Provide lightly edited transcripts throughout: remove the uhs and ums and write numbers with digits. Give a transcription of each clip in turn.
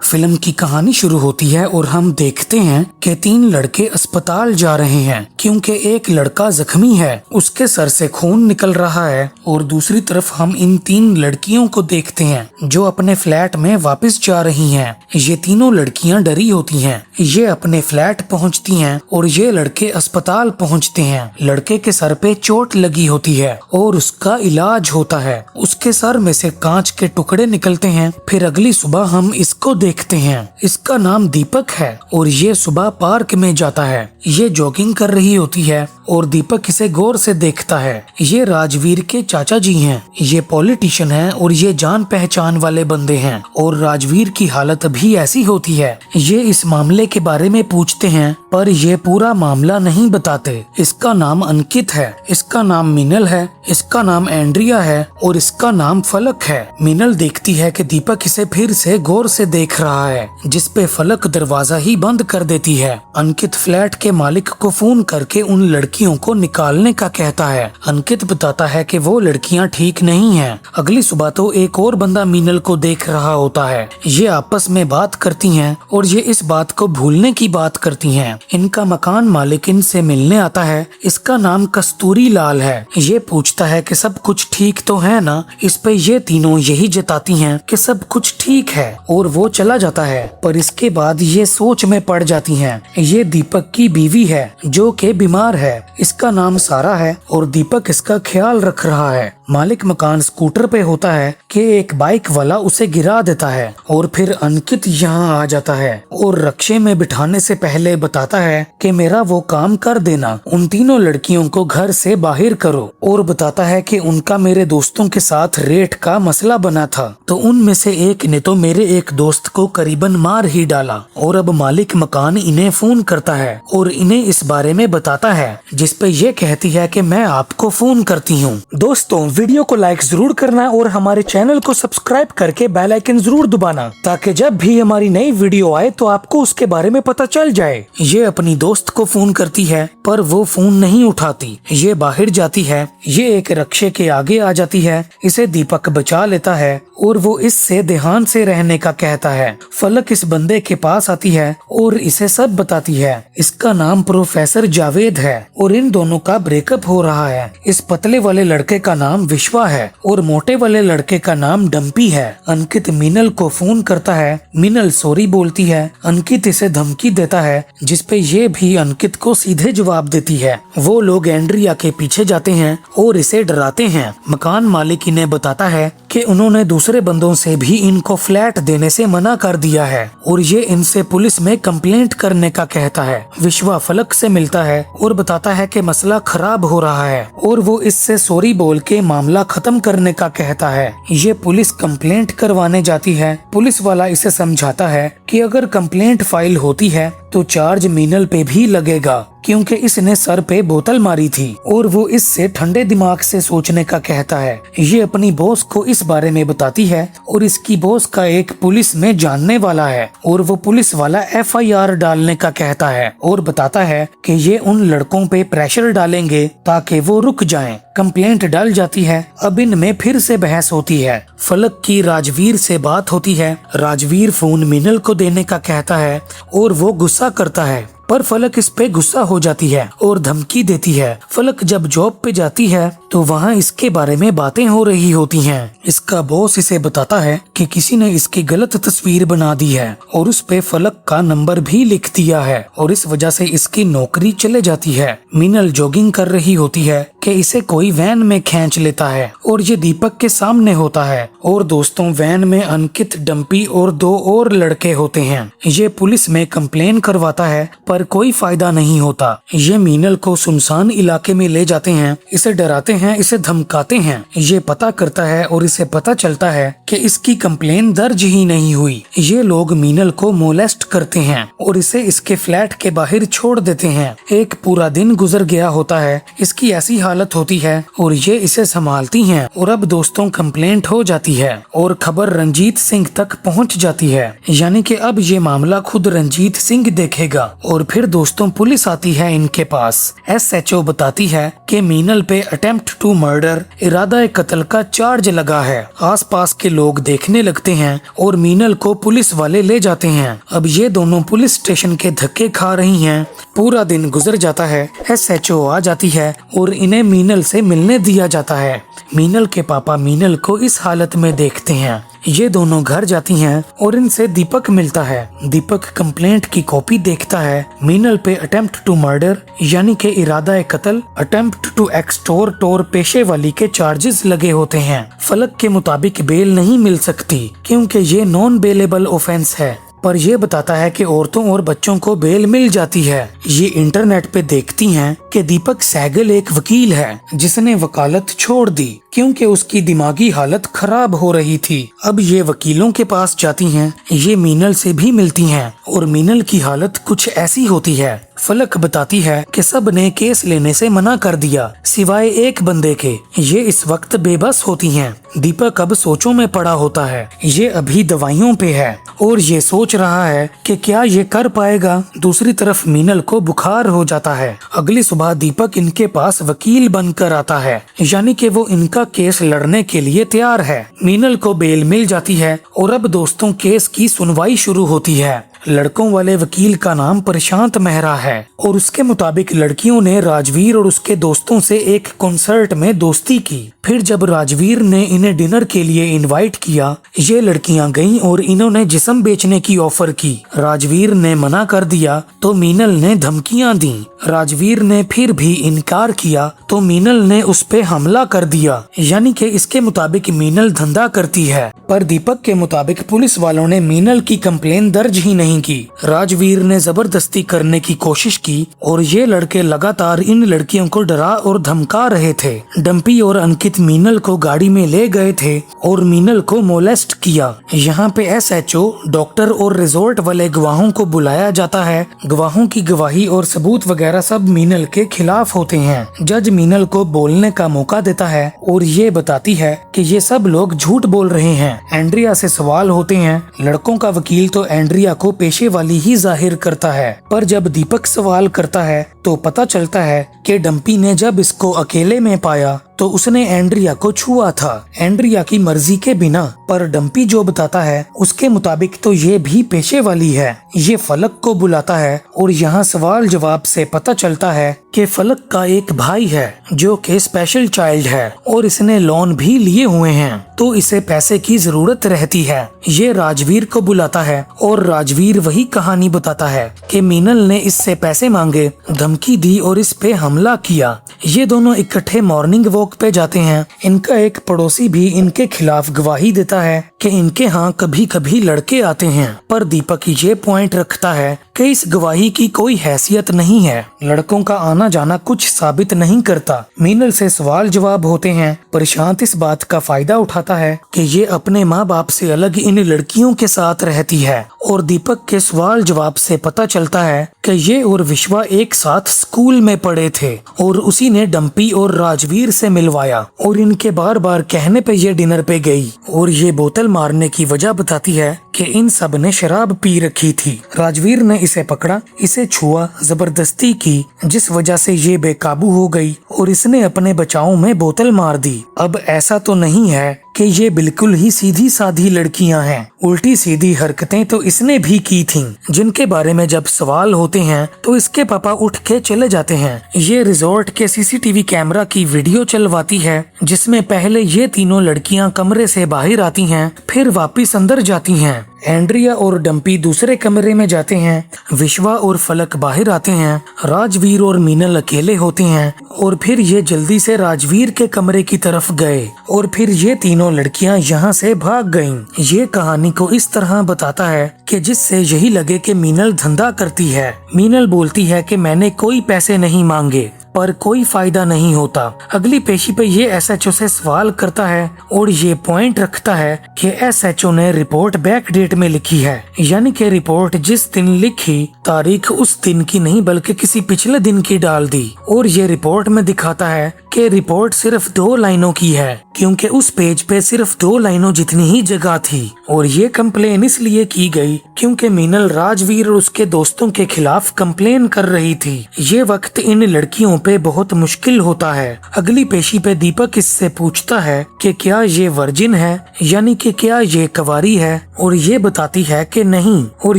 Film की कहानी शुरू होती है और हम देखते हैं कि 3 लड़के अस्पताल जा रहे हैं क्योंकि एक लड़का जख्मी है, उसके सर से खून निकल रहा है। और दूसरी तरफ हम इन 3 लड़कियों को देखते हैं जो अपने फ्लैट में वापस जा रही हैं। ये तीनों लड़कियां डरी होती हैं। ये अपने फ्लैट पहुंचती हैं और ये लड़के अस्पताल पहुंचते हैं। लड़के के सर पे चोट लगी होती है और उसका इलाज होता है। उसके सर में से कांच के टुकड़े निकलते हैं। फिर अगली सुबह हम इसको देखते हैं। इसका नाम दीपक है और ये सुबह पार्क में जाता है। ये जॉगिंग कर रही होती है और दीपक इसे गौर से देखता है। ये राजवीर के चाचा जी हैं। ये पॉलिटिशियन हैं और ये जान पहचान वाले बंदे हैं और राजवीर की हालत भी ऐसी होती है। ये इस मामले के बारे में पूछते हैं पर ये पूरा मामला नहीं बताते। इसका नाम अंकित है, इसका नाम मीनल है, इसका नाम एंड्रिया है और इसका नाम फलक है। मीनल देखती है कि दीपक इसे फिर से गौर से देख रहा है, जिसपे फलक दरवाजा ही बंद कर देती है। अंकित फ्लैट के मालिक को फोन करके उन लड़कियों को निकालने का कहता है। अंकित बताता है कि वो लड़कियां ठीक नहीं हैं। अगली सुबह तो एक और बंदा मीनल को देख रहा होता है। ये आपस में बात करती हैं और ये इस बात को भूलने की बात करती हैं। इनका मकान मालिक इनसे मिलने आता है। इसका नाम कस्तूरी लाल है। ये पूछता है कि सब कुछ ठीक तो है ना। इस पे ये तीनों यही जताती हैं कि सब कुछ ठीक है और वो चला जाता है। पर इसके बाद ये सोच में पड़ जाती हैं। ये दीपक की बीवी है जो कि बीमार है। इसका नाम सारा है और दीपक इसका ख्याल रख रहा है। मालिक मकान स्कूटर पे होता है कि एक बाइक वाला उसे गिरा देता है और फिर अंकित यहाँ आ जाता है और रक्शे में बिठाने से पहले बताता है कि मेरा वो काम कर देना, उन तीनों लड़कियों को घर से बाहर करो। और बताता है कि उनका मेरे दोस्तों के साथ रेट का मसला बना था तो उनमें से एक ने तो मेरे एक दोस्त को करीबन मार ही डाला। और अब मालिक मकान इन्हें फोन करता है और इन्हें इस बारे में बताता है, जिसपे ये कहती है कि मैं आपको फोन करती हूँ। दोस्तों, वीडियो को लाइक जरूर करना और हमारे चैनल को सब्सक्राइब करके बेल आइकन जरूर दबाना ताकि जब भी हमारी नई वीडियो आए तो आपको उसके बारे में पता चल जाए। ये अपनी दोस्त को फोन करती है पर वो फोन नहीं उठाती। ये बाहर जाती है। ये एक रक्शे के आगे आ जाती है। इसे दीपक बचा लेता है और वो इससे ध्यान से रहने का कहता है। फलक इस बंदे के पास आती है और इसे सब बताती है। इसका नाम प्रोफेसर जावेद है और इन दोनों का ब्रेकअप हो रहा है। इस पतले वाले लड़के का नाम विश्वा है और मोटे वाले लड़के का नाम डम्पी है। अंकित मीनल को फोन करता है। मीनल सॉरी बोलती है। अंकित इसे धमकी देता है, जिसपे ये भी अंकित को सीधे जवाब देती है। वो लोग एंड्रिया के पीछे जाते हैं और इसे डराते हैं। मकान मालिक इन्हें बताता है कि उन्होंने दूसरे बंदों से भी इनको फ्लैट देने से मना कर दिया है और ये इनसे पुलिस में कंप्लेंट करने का कहता है। विश्वा फलक से मिलता है और बताता है कि मसला खराब हो रहा है और वो इससे सॉरी बोल के मामला खत्म करने का कहता है। ये पुलिस कंप्लेंट करवाने जाती है। पुलिस वाला इसे समझाता है कि अगर कंप्लेंट फाइल होती है तो चार्ज मीनल पे भी लगेगा क्योंकि इसने सर पे बोतल मारी थी और वो इससे ठंडे दिमाग से सोचने का कहता है। ये अपनी बॉस को इस बारे में बताती है और इसकी बॉस का एक पुलिस में जानने वाला है और वो पुलिस वाला FIR डालने का कहता है और बताता है कि ये उन लड़कों पे प्रेशर डालेंगे ताकि वो रुक जाएं। कंप्लेंट डल जाती है। अब इनमें फिर से बहस होती है। फलक की राजवीर से बात होती है। राजवीर फोन मीनल को देने का कहता है और वो गुस्सा करता है पर फलक इस पे गुस्सा हो जाती है और धमकी देती है। फलक जब जॉब पे जाती है तो वहाँ इसके बारे में बातें हो रही होती हैं। इसका बॉस इसे बताता है कि किसी ने इसकी गलत तस्वीर बना दी है और उस पे फलक का नंबर भी लिख दिया है और इस वजह से इसकी नौकरी चले जाती है। मीनल जॉगिंग कर रही होती है कि इसे कोई वैन में खींच लेता है और ये दीपक के सामने होता है। और दोस्तों, वैन में अंकित, डम्पी और 2 और लड़के होते हैं। ये पुलिस में कंप्लेन करवाता है पर कोई फायदा नहीं होता। ये मीनल को सुनसान इलाके में ले जाते हैं। इसे डराते हैं, इसे धमकाते हैं। ये पता करता है और इसे पता चलता है कि इसकी कंप्लेन दर्ज ही नहीं हुई। ये लोग मीनल को मोलेस्ट करते हैं और इसे इसके फ्लैट के बाहर छोड़ देते हैं। एक पूरा दिन गुजर गया होता है। इसकी ऐसी हालत होती है और ये इसे संभालती हैं। और अब दोस्तों, कंप्लेंट हो जाती है और खबर रंजीत सिंह तक पहुंच जाती है। यानी कि अब ये मामला खुद रंजीत सिंह देखेगा और फिर दोस्तों पुलिस आती है इनके पास। SHO बताती है कि मीनल पे अटेम्प्ट टू मर्डर, इरादा कत्ल का चार्ज लगा है। आसपास के लोग देखने लगते हैं और मीनल को पुलिस वाले ले जाते हैं। अब ये दोनों पुलिस स्टेशन के धक्के खा रही हैं। पूरा दिन गुजर जाता है। SHO आ जाती है और इन्हें मीनल से मिलने दिया जाता है। मीनल के पापा मीनल को इस हालत में देखते हैं। ये दोनों घर जाती हैं और इनसे दीपक मिलता है। दीपक कंप्लेंट की कॉपी देखता है। मीनल पे अटेम्प्ट टू मर्डर यानी कि इरादा कत्ल, अटेम्प्ट टू एक्सटोर पेशे वाली के चार्जेस लगे होते हैं। फलक के मुताबिक बेल नहीं मिल सकती क्योंकि ये नॉन बेलेबल ऑफेंस है, पर यह बताता है कि औरतों और बच्चों को बेल मिल जाती है। ये इंटरनेट पे देखती हैं कि दीपक सहगल एक वकील है जिसने वकालत छोड़ दी क्योंकि उसकी दिमागी हालत खराब हो रही थी। अब ये वकीलों के पास जाती हैं। ये मीनल से भी मिलती हैं और मीनल की हालत कुछ ऐसी होती है। फलक बताती है कि सब ने केस लेने से मना कर दिया सिवाय एक बंदे के। ये इस वक्त बेबस होती हैं। दीपक अब सोचों में पड़ा होता है। ये अभी दवाइयों पे है और ये सोच रहा है कि क्या ये कर पाएगा। दूसरी तरफ मीनल को बुखार हो जाता है। अगली सुबह दीपक इनके पास वकील बनकर आता है, यानी कि वो इनका केस लड़ने के लिए तैयार है। मीनल को बेल मिल जाती है और अब दोस्तों केस की सुनवाई शुरू होती है। लड़कों वाले वकील का नाम प्रशांत मेहरा है और उसके मुताबिक लड़कियों ने राजवीर और उसके दोस्तों से एक कॉन्सर्ट में दोस्ती की। फिर जब राजवीर ने इन्हें डिनर के लिए इनवाइट किया, ये लड़कियां गईं और इन्होंने जिस्म बेचने की ऑफर की। राजवीर ने मना कर दिया तो मीनल ने धमकियां दी। राजवीर ने फिर भी इनकार किया तो मीनल ने उस पे हमला कर दिया, यानी कि इसके मुताबिक मीनल धंधा करती है। पर दीपक के मुताबिक पुलिस वालों ने मीनल की कंप्लेन दर्ज ही नहीं की। राजवीर ने जबरदस्ती करने की कोशिश की और ये लड़के लगातार इन लड़कियों को डरा और धमका रहे थे। डंपी और अंकित मीनल को गाड़ी में ले गए थे और मीनल को मोलेस्ट किया। यहाँ पे SHO, डॉक्टर और रिजॉर्ट वाले गवाहों को बुलाया जाता है। गवाहों की गवाही और सबूत वगैरह सब मीनल के खिलाफ होते हैं। जज मीनल को बोलने का मौका देता है और ये बताती है कि ये सब लोग झूठ बोल रहे हैं। एंड्रिया से सवाल होते हैं। लड़कों का वकील तो एंड्रिया को पेशे वाली ही जाहिर करता है, पर जब दीपक सवाल करता है तो पता चलता है कि डंपी ने जब इसको अकेले में पाया तो उसने एंड्रिया को छुआ था, एंड्रिया की मर्जी के बिना। पर डंपी जो बताता है उसके मुताबिक तो ये भी पेशे वाली है। ये फलक को बुलाता है और यहाँ सवाल जवाब से पता चलता है कि फलक का एक भाई है जो कि स्पेशल चाइल्ड है और इसने लोन भी लिए हुए हैं, तो इसे पैसे की जरूरत रहती है। ये राजवीर को बुलाता है और राजवीर वही कहानी बताता है कि मीनल ने इससे पैसे मांगे, धमकी दी और इस पे हमला किया। ये दोनों इकट्ठे मॉर्निंग वॉक पे जाते हैं। इनका एक पड़ोसी भी इनके खिलाफ गवाही देता है कि इनके यहाँ कभी कभी लड़के आते हैं, पर दीपक ये पॉइंट रखता है कि इस गवाही की कोई हैसियत नहीं है। लड़कों का आना जाना कुछ साबित नहीं करता। मीनल से सवाल जवाब होते हैं। प्रशांत इस बात का फायदा उठाता है कि ये अपने माँ बाप से अलग इन लड़कियों के साथ रहती है और दीपक के सवाल जवाब से पता चलता है कि ये और विश्वा एक साथ स्कूल में पढ़े थे और उसी ने डंपी और राजवीर से मिलवाया और इनके बार बार कहने पे ये डिनर पे गई और ये बोतल मारने की वजह बताती है कि इन सब ने शराब पी रखी थी। राजवीर ने इसे पकड़ा, इसे छुआ, जबरदस्ती की, जिस वजह से ये बेकाबू हो गई और इसने अपने बचाव में बोतल मार दी। अब ऐसा तो नहीं है कि ये बिल्कुल ही सीधी साधी लड़कियां हैं, उल्टी सीधी हरकतें तो इसने भी की थीं, जिनके बारे में जब सवाल होते हैं तो इसके पापा उठ के चले जाते हैं। ये रिजॉर्ट के CCTV कैमरा की वीडियो चलवाती है जिसमें पहले ये तीनों लड़कियां कमरे से बाहर आती हैं, फिर वापस अंदर जाती हैं। एंड्रिया और डंपी दूसरे कमरे में जाते हैं। विश्वा और फलक बाहर आते हैं। राजवीर और मीनल अकेले होते हैं और फिर ये जल्दी से राजवीर के कमरे की तरफ गए और फिर ये तीनों लड़कियां यहाँ से भाग गईं। ये कहानी को इस तरह बताता है कि जिससे यही लगे कि मीनल धंधा करती है। मीनल बोलती है कि मैंने कोई पैसे नहीं मांगे पर कोई फायदा नहीं होता। अगली पेशी पे ये SHO से सवाल करता है और ये पॉइंट रखता है कि SHO ने रिपोर्ट बैक डेट में लिखी है, यानी कि रिपोर्ट जिस दिन लिखी तारीख उस दिन की नहीं बल्कि किसी पिछले दिन की डाल दी। और ये रिपोर्ट में दिखाता है कि कि रिपोर्ट सिर्फ 2 लाइनों की है, क्योंकि उस पेज पे सिर्फ 2 लाइनों जितनी ही जगह थी। और ये कंप्लेन इसलिए की गई क्योंकि मीनल राजवीर और उसके दोस्तों के खिलाफ कंप्लेन कर रही थी। ये वक्त इन लड़कियों पे बहुत मुश्किल होता है। अगली पेशी पे दीपक इससे पूछता है कि क्या ये वर्जिन है, यानी कि क्या ये कुंवारी है, और ये बताती है कि नहीं, और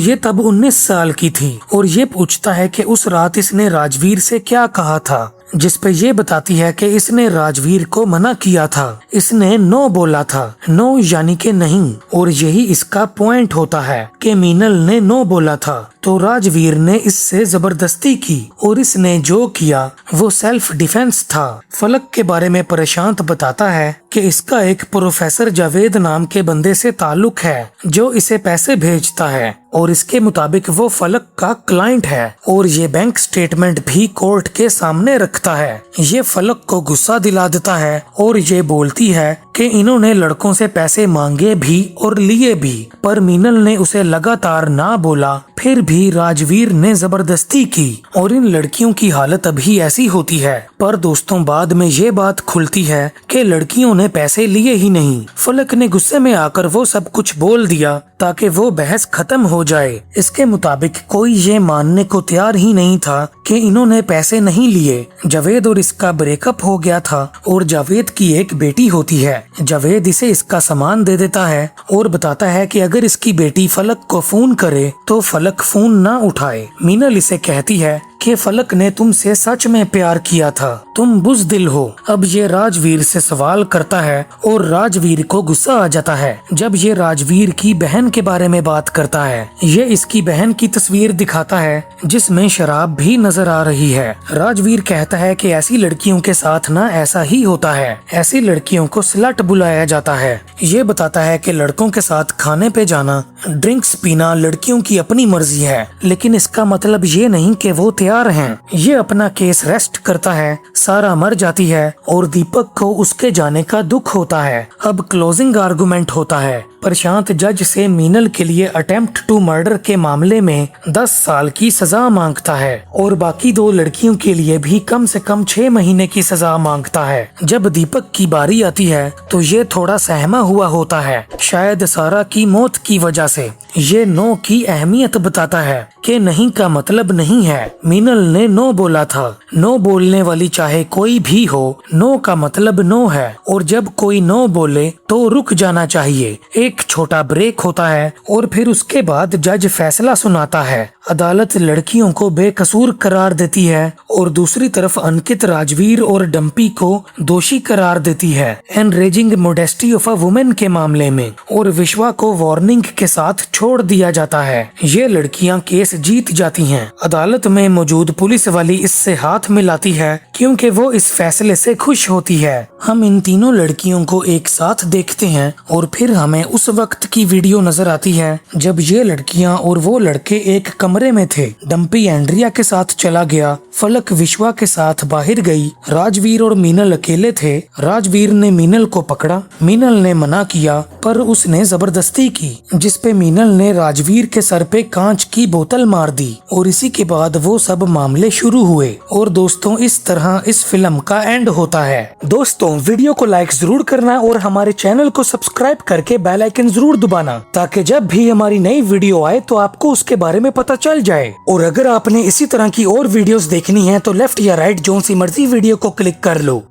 ये तब 19 साल की थी। और ये पूछता है कि उस रात इसने राजवीर से क्या कहा था, जिस पे ये बताती है कि इसने राजवीर को मना किया था, इसने नो बोला था, नो यानी कि नहीं। और यही इसका पॉइंट होता है कि मीनल ने नो बोला था तो राजवीर ने इससे जबरदस्ती की, और इसने जो किया वो सेल्फ डिफेंस था। फलक के बारे में प्रशांत बताता है कि इसका एक प्रोफेसर जावेद नाम के बंदे से ताल्लुक है जो इसे पैसे भेजता है, और इसके मुताबिक वो फलक का क्लाइंट है, और ये बैंक स्टेटमेंट भी कोर्ट के सामने रखता है। ये फलक को गुस्सा दिला देता है और ये बोलती है कि इन्होंने लड़कों से पैसे मांगे भी और लिए भी, पर मीनल ने उसे लगातार ना बोला, फिर भी राजवीर ने जबरदस्ती की, और इन लड़कियों की हालत अभी ऐसी होती है। पर दोस्तों बाद में ये बात खुलती है कि लड़कियों ने पैसे लिए ही नहीं, फलक ने गुस्से में आकर वो सब कुछ बोल दिया ताकि वो बहस खत्म हो जाए। इसके मुताबिक कोई ये मानने को तैयार ही नहीं था कि इन्होंने पैसे नहीं लिए। जावेद और इसका ब्रेकअप हो गया था और जावेद की एक बेटी होती है। जावेद इसे इसका सामान दे देता है और बताता है कि अगर इसकी बेटी फलक को फोन करे तो फलक फोन ना उठाए। मीनल इसे कहती है कि फलक ने तुमसे सच में प्यार किया था, तुम बुज़दिल हो। अब ये राजवीर से सवाल करता है और राजवीर को गुस्सा आ जाता है जब ये राजवीर की बहन के बारे में बात करता है। ये इसकी बहन की तस्वीर दिखाता है जिसमें शराब भी नजर आ रही है। राजवीर कहता है कि ऐसी लड़कियों के साथ ना ऐसा ही होता है, ऐसी लड़कियों को स्लट बुलाया जाता है। ये बताता है कि लड़कों के साथ खाने पे जाना, ड्रिंक्स पीना लड़कियों की अपनी मर्जी है, लेकिन इसका मतलब ये नहीं कि वो तैयार हैं। ये अपना केस रेस्ट करता है, सारा मर जाती है और दीपक को उसके जाने का दुख होता है। अब क्लोजिंग आर्गुमेंट होता है। प्रशांत जज से मीनल के लिए अटेम्प्ट टू मर्डर के मामले में 10 साल की सजा मांगता है और बाकी 2 लड़कियों के लिए भी कम से कम 6 महीने की सजा मांगता है। जब दीपक की बारी आती है तो ये थोड़ा सहमा हुआ होता है, शायद सारा की मौत की वजह से। ये नो की अहमियत बताता है कि नहीं का मतलब नहीं है। मीनल ने नो बोला था, नो बोलने वाली चाहे कोई भी हो, नो का मतलब नो है, और जब कोई नो बोले तो रुक जाना चाहिए। एक छोटा ब्रेक होता है और फिर उसके बाद जज फैसला सुनाता है। अदालत लड़कियों को बेकसूर करार देती है और दूसरी तरफ अंकित, राजवीर और डम्पी को दोषी करार देती है एनरेजिंग मोडेस्टी ऑफ अ वुमेन के मामले में, और विश्वा को वार्निंग के साथ छोड़ दिया जाता है। ये लड़कियां केस जीत जाती हैं। अदालत में मौजूद पुलिस वाली इससे हाथ मिलाती है क्योंकि वो इस फैसले से खुश होती है। हम इन तीनों लड़कियों को एक साथ देखते हैं और फिर हमें उस वक्त की वीडियो नजर आती है जब ये लड़कियां और वो लड़के एक कमरे में थे। डम्पी एंड्रिया के साथ चला गया, फलक विश्वा के साथ बाहर गई, राजवीर और मीनल अकेले थे। राजवीर ने मीनल को पकड़ा, मीनल ने मना किया पर उसने जबरदस्ती की, जिसपे मीनल ने राजवीर के सर पे कांच की बोतल मार दी और इसी के बाद वो सब मामले शुरू हुए। और दोस्तों इस तरह इस फिल्म का एंड होता है। दोस्तों वीडियो को लाइक जरूर करना और हमारे चैनल को सब्सक्राइब करके बेल आइकन जरूर दबाना ताकि जब भी हमारी नई वीडियो आए तो आपको उसके बारे में पता चल जाए। और अगर आपने इसी तरह की और वीडियोस देखनी है तो लेफ्ट या राइट जोन सी मर्जी वीडियो को क्लिक कर लो।